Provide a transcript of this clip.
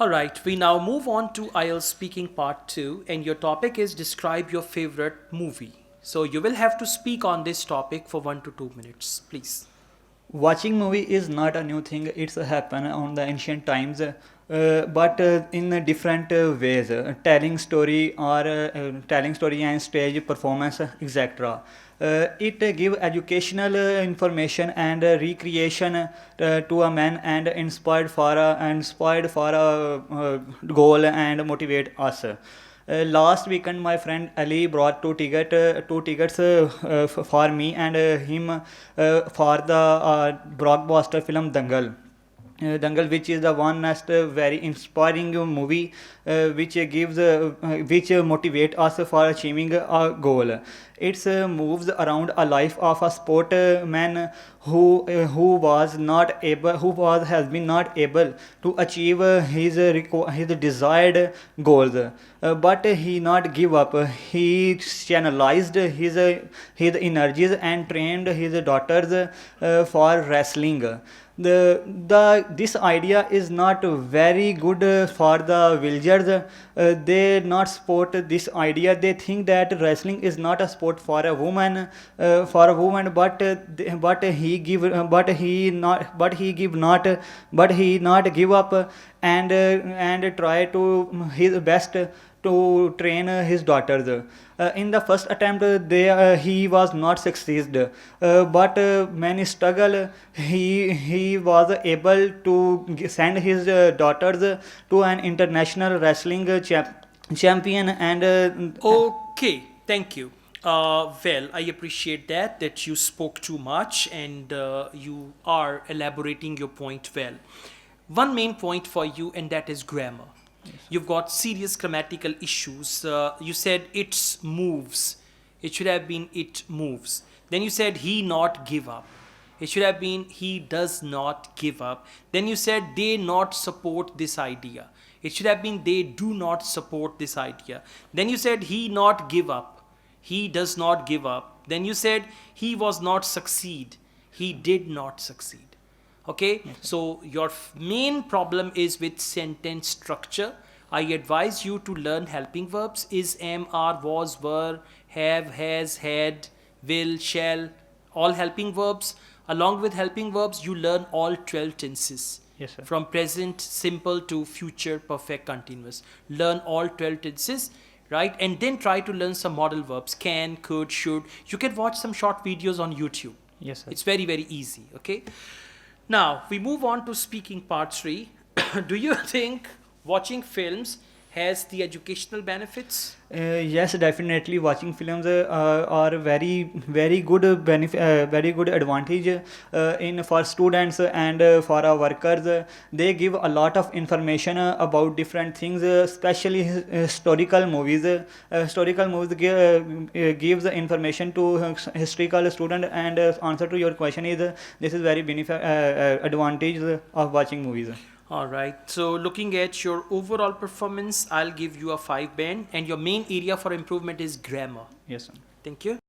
All right, we now move on to IELTS speaking part 2, and your topic is describe your favorite movie. So you will have to speak on this topic for 1 to 2 minutes, please. Watching movie is not a new thing. It's happened on the ancient times, but in different ways. Telling story and stage performance, etc. It give educational information and recreation to a man and inspired for a goal and motivate us. Last weekend, my friend Ali brought two tickets for me and him for the blockbuster film Dangal. Dangal, which is the one last very inspiring movie, which motivate us for achieving a goal. It moves around a life of a sportman who was not able, who was has been not able to achieve his desired goals, but he not give up. He channelized his energies and trained his daughters for wrestling. The this idea is not very good for the villagers. They not support this idea. They think that wrestling is not a sport for a woman, but he give but he not but he give not but he not give up and try to his best to train his daughters. In the first attempt, he was not succeeded, but many struggle. He was able to send his daughters to an international wrestling champion and Okay, thank you. Well, I appreciate that you spoke too much and you are elaborating your point well. One main point for you, and that is grammar. You've got serious grammatical issues. You said it's moves. It should have been it moves. Then you said he not give up. It should have been he does not give up. Then you said they not support this idea. It should have been they do not support this idea. Then you said he not give up. He does not give up. Then you said he was not succeed. He did not succeed. Okay, so your main problem is with sentence structure. I advise you to learn helping verbs: is, am, are, was, were, have, has, had, will, shall, all helping verbs. Along with helping verbs, you learn all 12 tenses. yes, sir. From present simple to future perfect continuous. Learn all 12 tenses, right? And then try to learn some modal verbs: can, could, should. You can watch some short videos on YouTube. Yes, sir. It's very, very easy, okay? Now, we move on to speaking part 3. Do you think watching films has the educational benefits? Yes, definitely. Watching films are very good very good advantage in for students and for our workers. They give a lot of information about different things, especially historical movies. Historical movies gives information to historical student. And answer to your question is this is very advantage of watching movies. All right. So, looking at your overall performance, I'll give you a 5 band, and your main area for improvement is grammar. Yes, sir. Thank you.